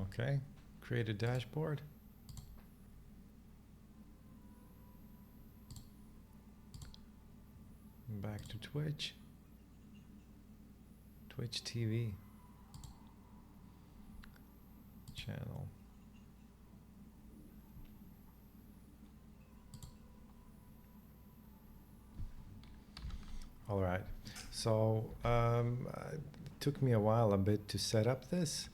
Okay, create a dashboard. Back to Twitch. Twitch TV channel. All right, so it took me a bit to set up this.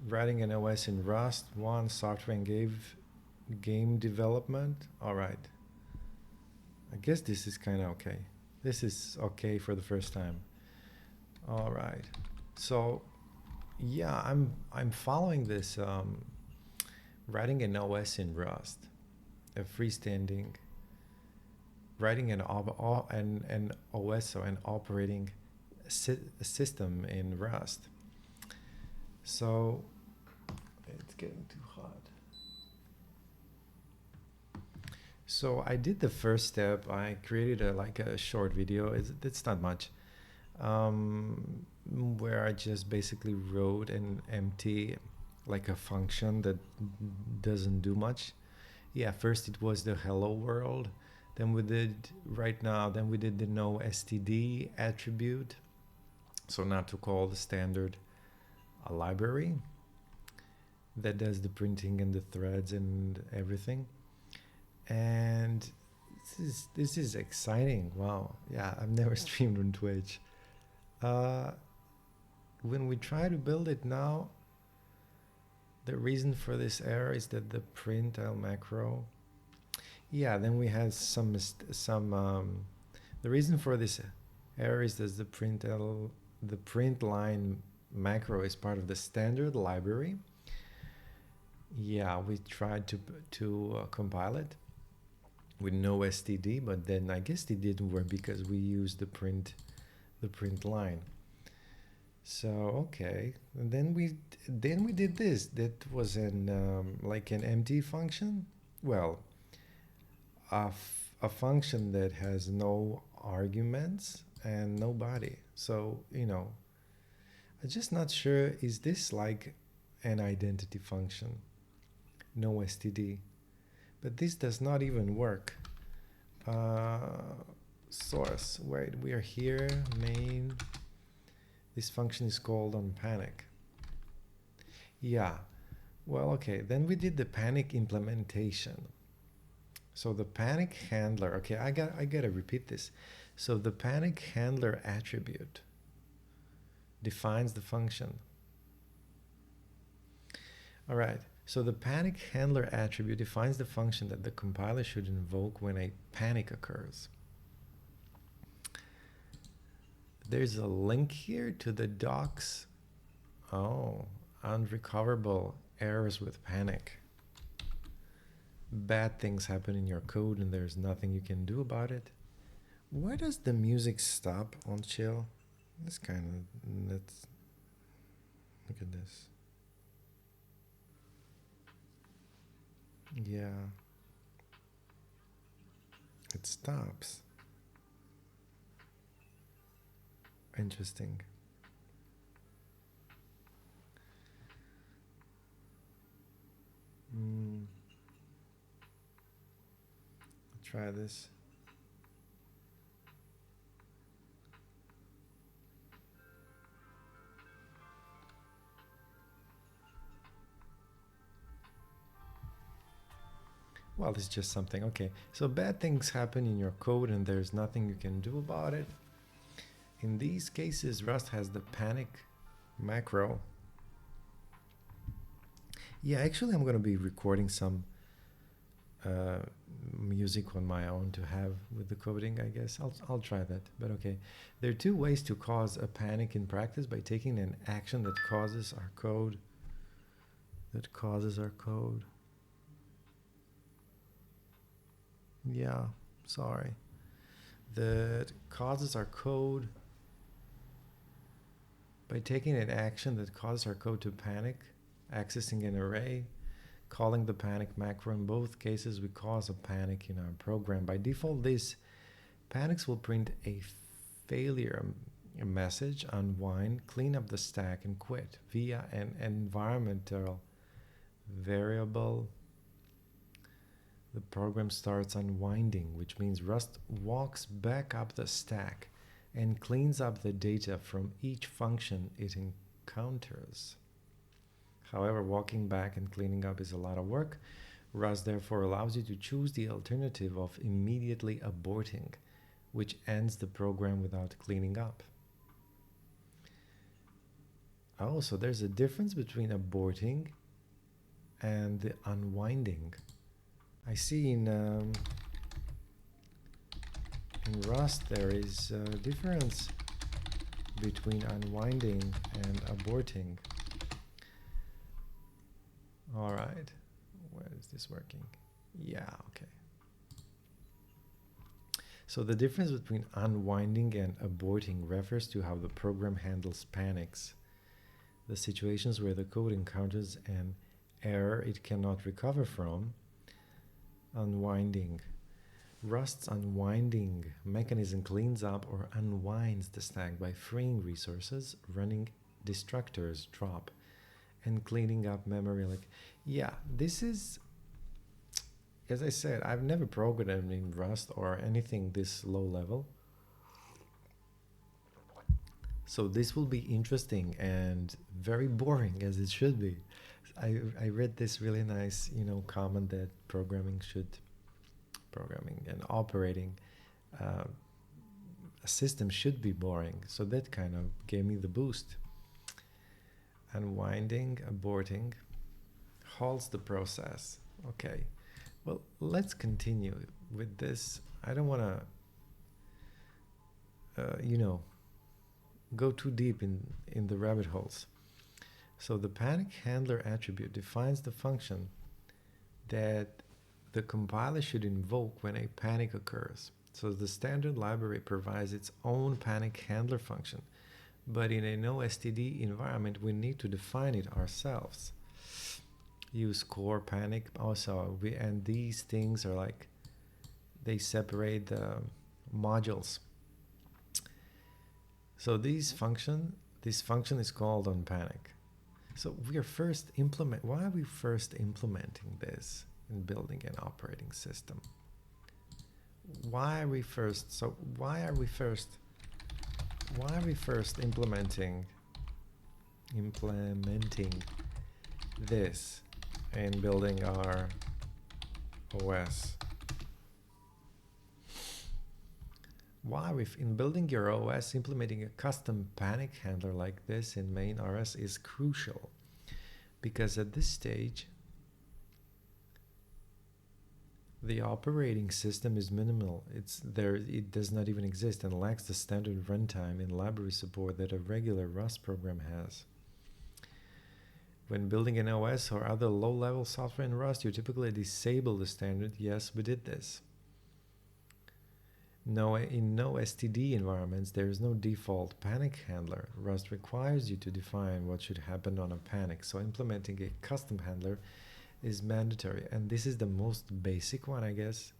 Writing an OS in Rust, one software and game development. All right, I guess this is kind of okay. This is okay for the first time. All right, so yeah, I'm following this writing an OS in Rust, a freestanding, writing an OS, so an operating system in Rust. So it's getting too hot. So I did the first step. I created a short video. It's not much, where I just basically wrote an empty, like a function that doesn't do much. Yeah, first it was the hello world. Then we did the no std attribute. So not to call the standard a library that does the printing and the threads and everything. And this is exciting. Wow. Yeah, I've never streamed on Twitch. When we try to build it now, the reason for this error is that the print macro. Yeah, then we had some the reason for this error is that the print line macro is part of the standard library. Yeah, we tried to compile it with no std, but then I guess it didn't work because we used the print line. So okay, and then we did this. That was an like an empty function. Well, a function that has no arguments and no body. So I'm just not sure. Is this like an identity function? No std, but this does not even work. Source. Wait, we are here. Main. This function is called on panic. Yeah. Well, okay. Then we did the panic implementation. So the panic handler. Okay, I gotta repeat this. So the panic handler attribute defines the function. All right. So the panic handler attribute defines the function that the compiler should invoke when a panic occurs. There's a link here to the docs. Oh, unrecoverable errors with panic. Bad things happen in your code and there's nothing you can do about it. Where does the music stop on chill? This kind of, let's look at this. Yeah, it stops. Interesting. Try this. Well, it's just something. Okay, so bad things happen in your code and there's nothing you can do about it. In these cases, Rust has the panic macro. Yeah, actually, I'm going to be recording some music on my own to have with the coding, I guess. I'll try that, but okay. There are two ways to cause a panic in practice: by taking an action that causes our code. Yeah, sorry. That causes our code. By taking an action that causes our code to panic, accessing an array, calling the panic macro. In both cases, we cause a panic in our program. By default, these panics will print a failure a message, unwind, clean up the stack, and quit via an environmental variable. The program starts unwinding, which means Rust walks back up the stack and cleans up the data from each function it encounters. However, walking back and cleaning up is a lot of work. Rust therefore allows you to choose the alternative of immediately aborting, which ends the program without cleaning up. Oh, so there's a difference between aborting and the unwinding. I see in Rust there is a difference between unwinding and aborting. All right, where is this working? Yeah, okay. So the difference between unwinding and aborting refers to how the program handles panics, the situations where the code encounters an error it cannot recover from. Unwinding. Rust's unwinding mechanism cleans up or unwinds the stack by freeing resources, running destructors drop, and cleaning up memory. Like, yeah, this is, as I said, I've never programmed in Rust or anything this low level. So this will be interesting and very boring, as it should be. I read this really nice, comment that programming and operating a system should be boring. So that kind of gave me the boost. Unwinding, aborting, halts the process. Okay, well, let's continue with this. I don't want to, go too deep in the rabbit holes. So the panic handler attribute defines the function that the compiler should invoke when a panic occurs. So the standard library provides its own panic handler function, but in a no-std environment, we need to define it ourselves. Use core panic also, and these things are like, they separate the modules. So this function is called onPanic. So we are why are we first implementing this in building an operating system? Why are we first implementing this in building our OS? Why, in building your OS, implementing a custom panic handler like this in main RS is crucial, because at this stage, the operating system is minimal. It does not even exist and lacks the standard runtime and library support that a regular Rust program has. When building an OS or other low-level software in Rust, you typically disable the standard. Yes, we did this. In no STD environments, there is no default panic handler. Rust requires you to define what should happen on a panic, so implementing a custom handler is mandatory, and this is the most basic one, I guess.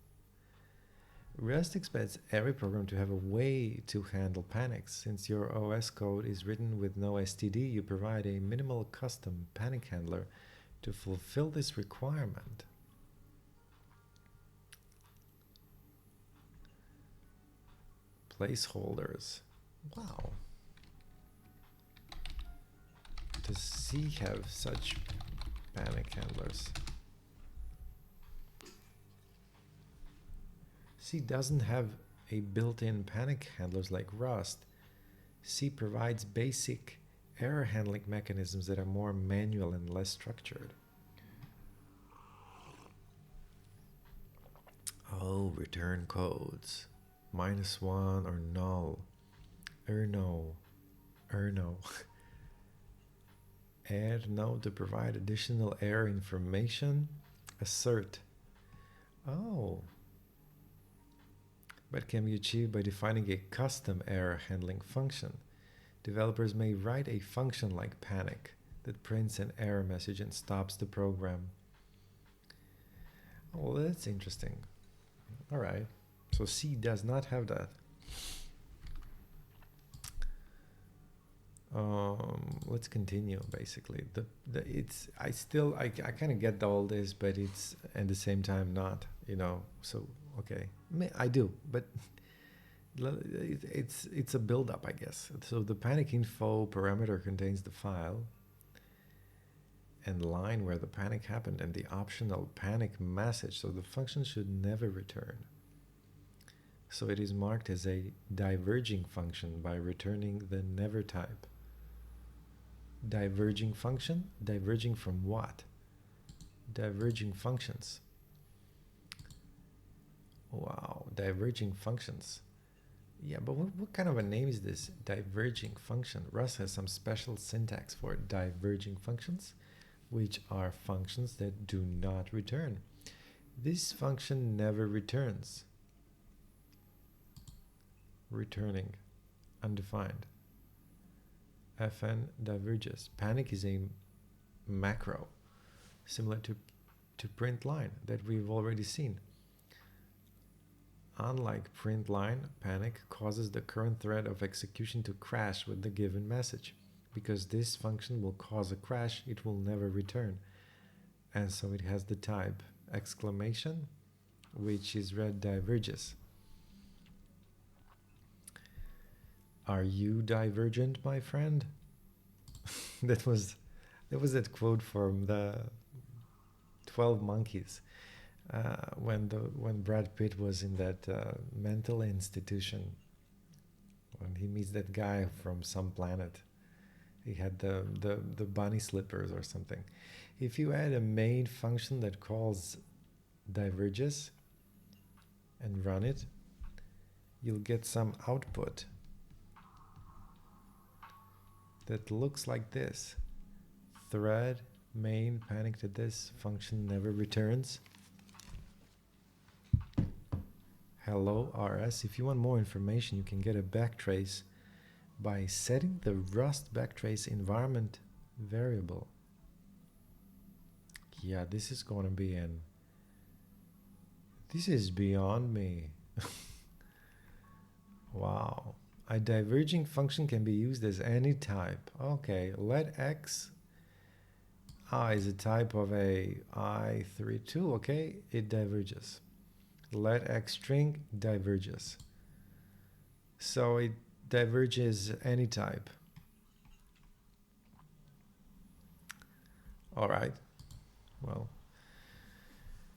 Rust expects every program to have a way to handle panics. Since your OS code is written with no STD, you provide a minimal custom panic handler to fulfill this requirement. Placeholders. Wow. Does C have such panic handlers? C doesn't have a built-in panic handlers like Rust. C provides basic error handling mechanisms that are more manual and less structured. Oh, return codes. -1 or null. Erno. Add no to provide additional error information. Assert. Oh. But can be achieved by defining a custom error handling function. Developers may write a function like panic that prints an error message and stops the program. Oh, that's interesting. All right. So C does not have that. Let's continue. Basically, I kind of get all this, but it's at the same time not. So okay, I do, but it's a build-up, I guess. So the panic info parameter contains the file and line where the panic happened and the optional panic message. So the function should never return. So it is marked as a diverging function by returning the never type. Diverging function? Diverging from what? Diverging functions. Wow, diverging functions. Yeah, but what kind of a name is this? Diverging function. Rust has some special syntax for diverging functions, which are functions that do not return. This function never returns. Returning, undefined. Fn diverges. Panic is a macro, similar to print line that we've already seen. Unlike print line, panic causes the current thread of execution to crash with the given message. Because this function will cause a crash, it will never return. And so it has the type exclamation, which is read diverges. Are you divergent, my friend? that was that quote from the 12 Monkeys. When Brad Pitt was in that mental institution, when he meets that guy from some planet, he had the bunny slippers or something. If you add a main function that calls diverges and run it, you'll get some output that looks like this. Thread main panic to this function never returns. Hello RS. If you want more information, you can get a backtrace by setting the Rust backtrace environment variable. Yeah, this is going to be this is beyond me. Wow. A diverging function can be used as any type. Okay, let x is a type of a I32, okay? It diverges. Let x string diverges. So it diverges any type. All right. Well,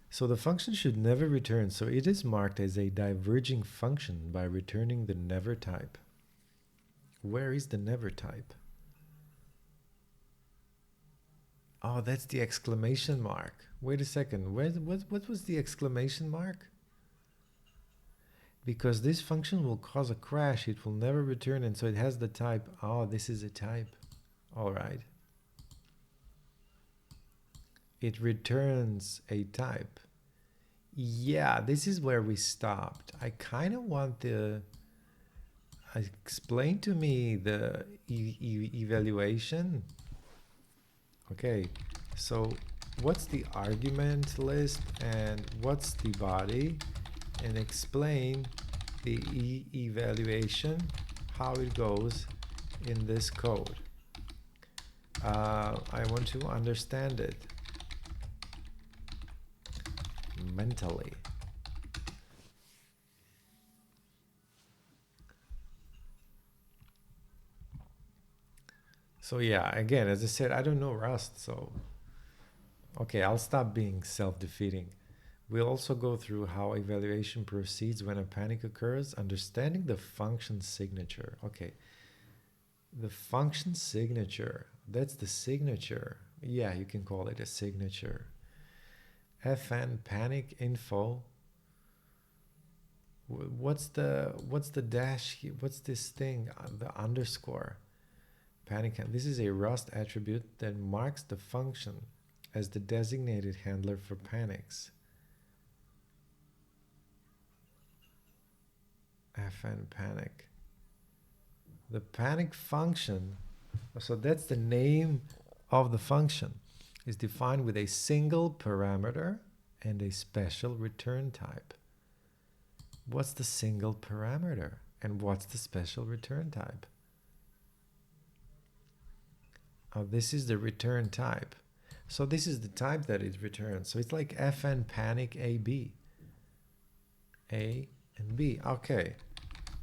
so the function should never return. So it is marked as a diverging function by returning the never type. Where is the never type? Oh, that's the exclamation mark. Wait a second. What was the exclamation mark? Because this function will cause a crash, it will never return, and so it has the type. Oh, this is a type. All right. It returns a type. Yeah, this is where we stopped. I kind of want the... Explain to me the evaluation. Okay, so what's the argument list and what's the body? And explain the evaluation, how it goes in this code. I want to understand it mentally. So yeah, again, as I said, I don't know Rust, so okay, I'll stop being self-defeating. We'll also go through how evaluation proceeds when a panic occurs, understanding the function signature. Okay, the function signature, that's the signature. Yeah, you can call it a signature. Fn panic info. What's the dash? What's this thing? The underscore. Panic. This is a Rust attribute that marks the function as the designated handler for panics. Fn panic. The panic function, so that's the name of the function, is defined with a single parameter and a special return type. What's the single parameter and what's the special return type? Oh, this is the return type. So this is the type that it returns. So it's like fn panic AB. A and B. Okay.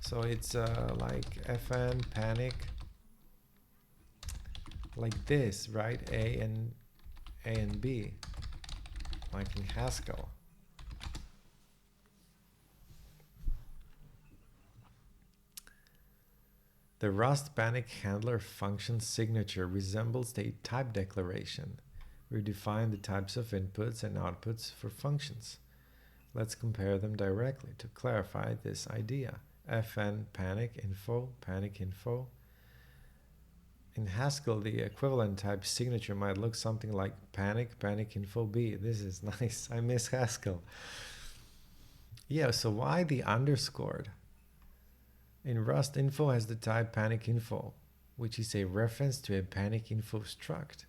So it's like fn panic like this, right? A and B, like in Haskell. The Rust panic handler function signature resembles a type declaration. We define the types of inputs and outputs for functions. Let's compare them directly to clarify this idea. fn panic info. In Haskell, the equivalent type signature might look something like panic info B. This is nice. I miss Haskell. Yeah, so why the underscored? In Rust, info has the type panic info, which is a reference to a panic info struct.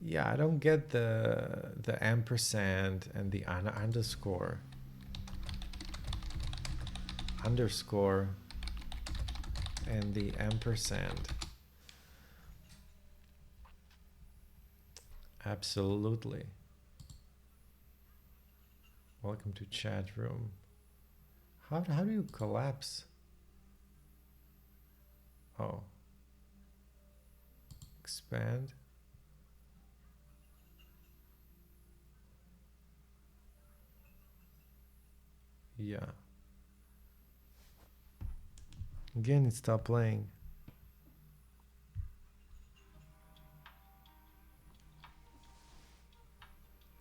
Yeah, I don't get the ampersand and the underscore and the ampersand. Absolutely. Welcome to chat room. How do you collapse? Oh. Expand. Yeah. Again, it stopped playing.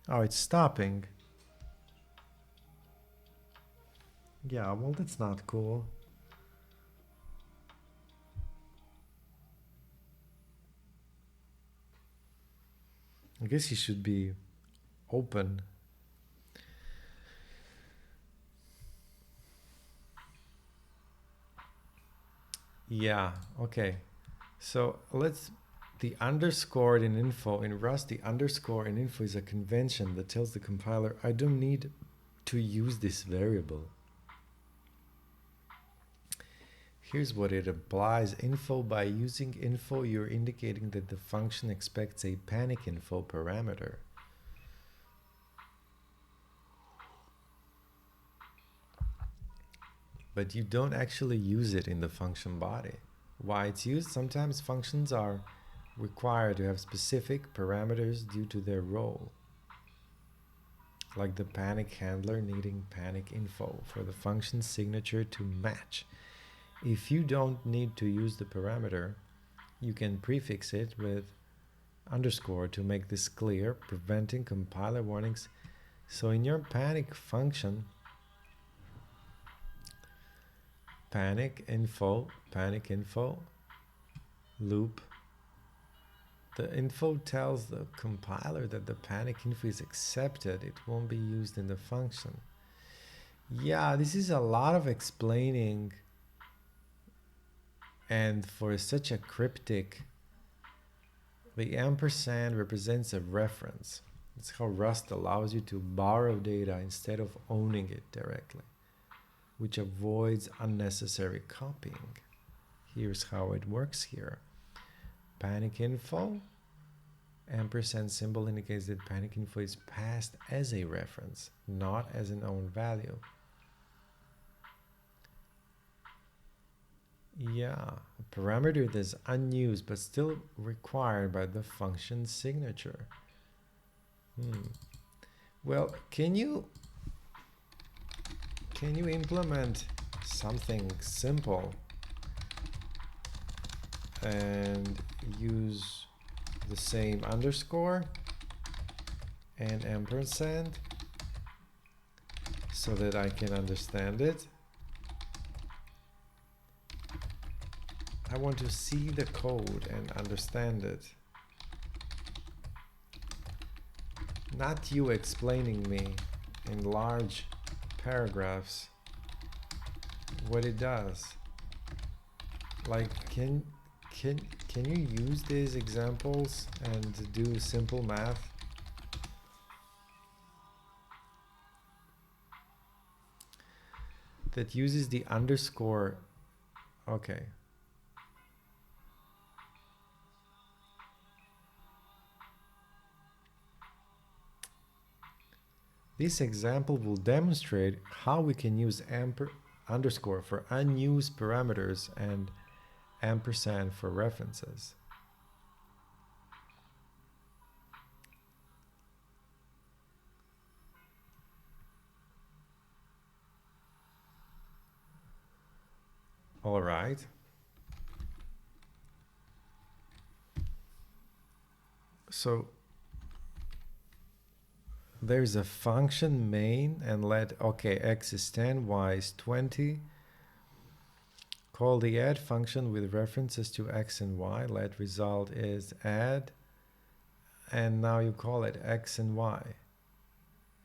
Oh, it's stopping. Yeah, well, that's not cool. I guess he should be open. Yeah, okay. So the underscore in info, in Rust, the underscore in info is a convention that tells the compiler, I don't need to use this variable. Here's what it implies. Info, by using info, you're indicating that the function expects a panic info parameter. But you don't actually use it in the function body. Why it's used? Sometimes functions are required to have specific parameters due to their role. Like the panic handler needing panic info for the function signature to match. If you don't need to use the parameter, you can prefix it with underscore to make this clear, preventing compiler warnings. So in your panic function, panic info loop, the info tells the compiler that the panic info is accepted. It won't be used in the function. Yeah, this is a lot of explaining, and for such a cryptic, the ampersand represents a reference. It's how Rust allows you to borrow data instead of owning it directly, which avoids unnecessary copying. Here's how it works here. Panic info, ampersand symbol indicates that panic info is passed as a reference, not as an own value. Yeah, a parameter that's unused but still required by the function signature. Well, can you implement something simple and use the same underscore and ampersand so that I can understand it? I want to see the code and understand it. Not you explaining me in large paragraphs what it does. Like, can you use these examples and do simple math? That uses the underscore. Okay. This example will demonstrate how we can use underscore for unused parameters and ampersand for references. All right. So there's a function main and let, okay, x is 10, y is 20. Call the add function with references to x and y. Let result is add. And now you call it x and y.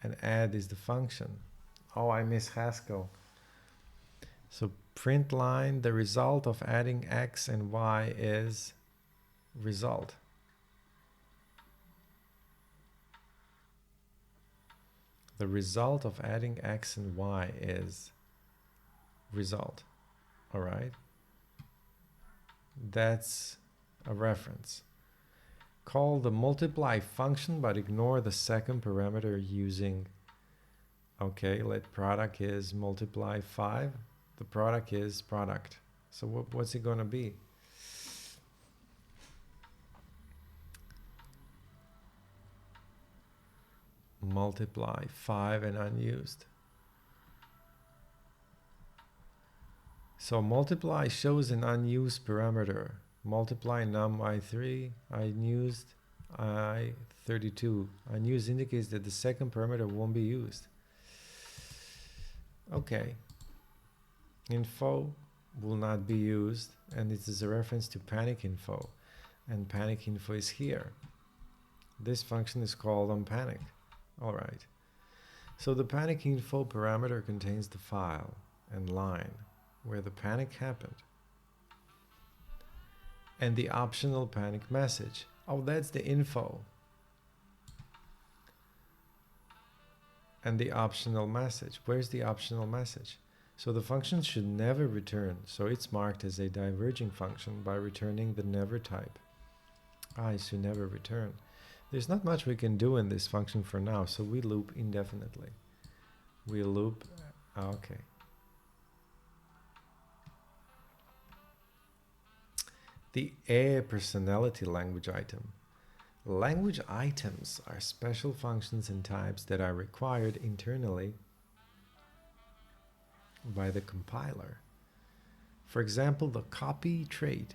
And add is the function. Oh, I miss Haskell. So print line, the result of adding x and y is result. The result of adding x and y is result. All right. That's a reference. Call the multiply function, but ignore the second parameter using, okay, let product is multiply 5. The product is product. So what's it going to be? Multiply 5 and unused. So multiply shows an unused parameter. Multiply num I3, unused I32. Unused indicates that the second parameter won't be used. Okay. Info will not be used, and it is a reference to panic info. And panic info is here. This function is called onPanic. All right. So the panic info parameter contains the file and line where the panic happened. And the optional panic message. Oh, that's the info. And the optional message. Where's the optional message? So the function should never return. So it's marked as a diverging function by returning the never type. It should never return. There's not much we can do in this function for now, so we loop indefinitely. We loop, okay. The A personality language item. Language items are special functions and types that are required internally by the compiler. For example, the copy trait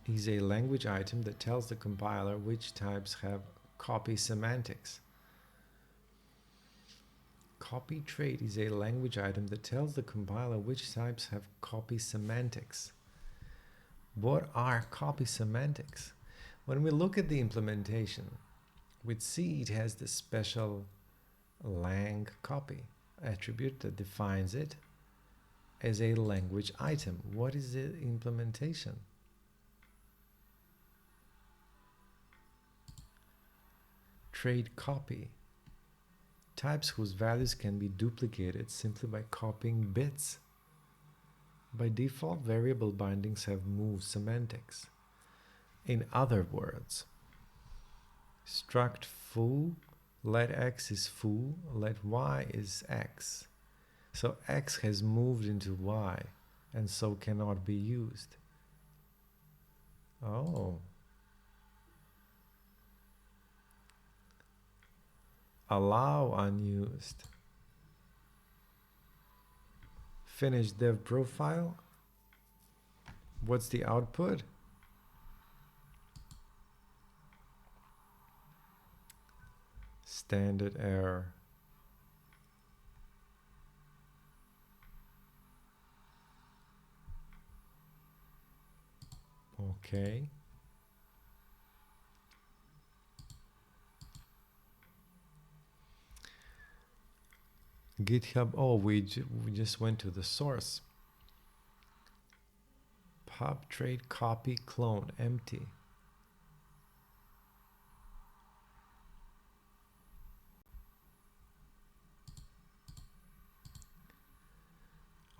is a language item that tells the compiler which types have copy semantics. Copy trait is a language item that tells the compiler which types have copy semantics. What are copy semantics? When we look at the implementation, we see it has the special lang copy attribute that defines it as a language item. What is the implementation? Trait copy. Types whose values can be duplicated simply by copying bits. By default, variable bindings have move semantics. In other words, struct foo, let x is foo, let y is x. So x has moved into y and so cannot be used. Oh. Allow unused. Finish dev profile. What's the output? Standard error. Okay. GitHub, oh, we just went to the source. Pub trait copy clone empty.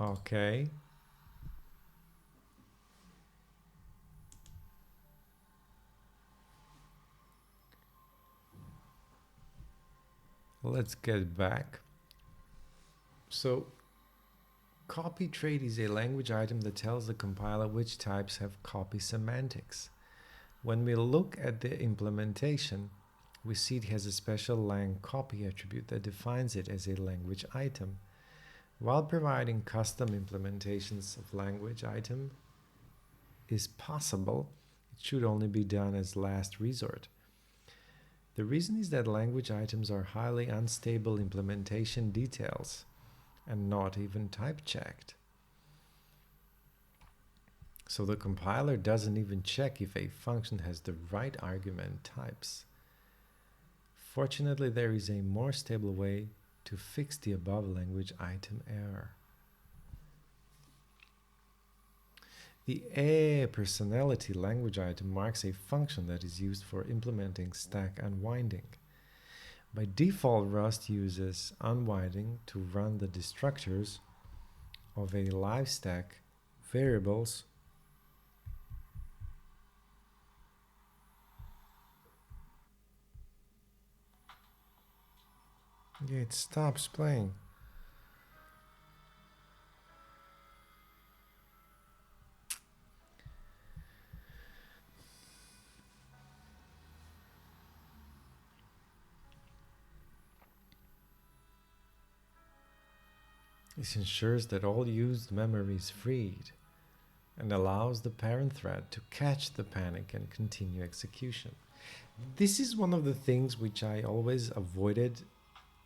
Okay. let's get back. So copy trait is a language item that tells the compiler which types have copy semantics. When we look at the implementation, we see it has a special lang copy attribute that defines it as a language item. While providing custom implementations of language item is possible, it should only be done as last resort. The reason is that language items are highly unstable implementation details and not even type checked. So the compiler doesn't even check if a function has the right argument types. Fortunately, there is a more stable way to fix the above language item error. The A personality language item marks a function that is used for implementing stack unwinding. By default, Rust uses unwinding to run the destructors of a live stack variables Yeah, it stops playing. This ensures that all used memory is freed and allows the parent thread to catch the panic and continue execution. This is one of the things which I always avoided,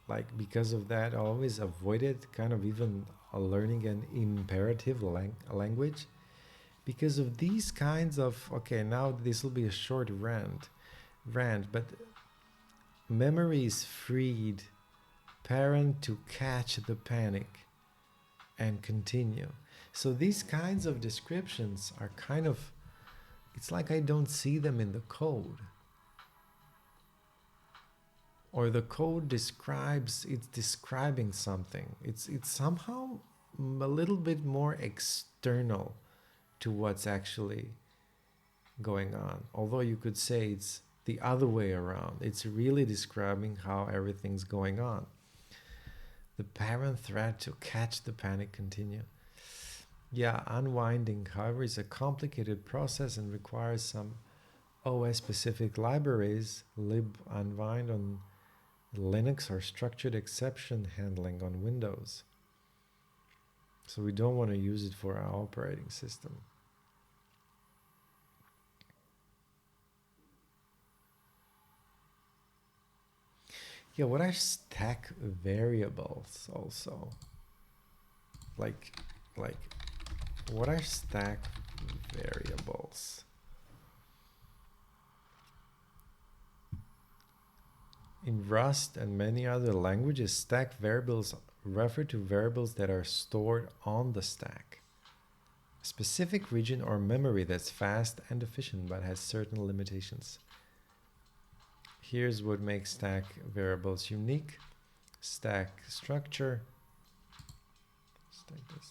like because of that, I always avoided kind of even learning an imperative language because of these kinds of, okay, now this will be a short rant, but memory is freed, parent to catch the panic and continue. So these kinds of descriptions are kind of, it's like I don't see them in the code. Or the code it's describing something. It's somehow a little bit more external to what's actually going on. Although you could say it's the other way around. It's really describing how everything's going on. The parent thread to catch the panic continue. Yeah, unwinding, however, is a complicated process and requires some OS-specific libraries, libunwind on Linux or structured exception handling on Windows. So we don't want to use it for our operating system. Yeah, what are stack variables also? Like what are stack variables? In Rust and many other languages, stack variables refer to variables that are stored on the stack. A specific region or memory that's fast and efficient but has certain limitations. Here's what makes stack variables unique. Stack structure. Stack this.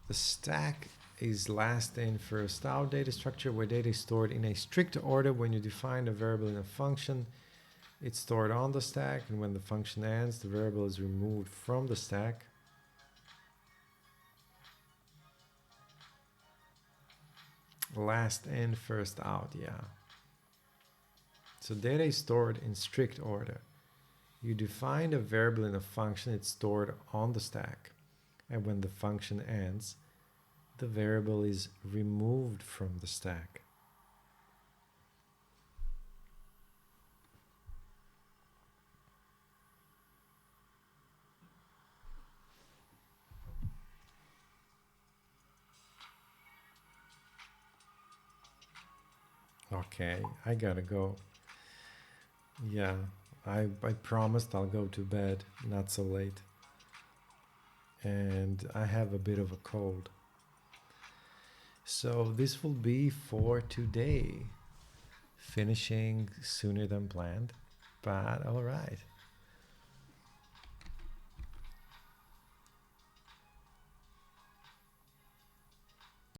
The stack is last in, first out data structure where data is stored in a strict order. When you define a variable in a function, it's stored on the stack, and when the function ends, the variable is removed from the stack. Last in, first out, yeah. So data is stored in strict order. You define a variable in a function, it's stored on the stack. And when the function ends, the variable is removed from the stack. Okay, I gotta go. Yeah, I promised I'll go to bed, not so late. And I have a bit of a cold. So this will be for today. Finishing sooner than planned, but all right.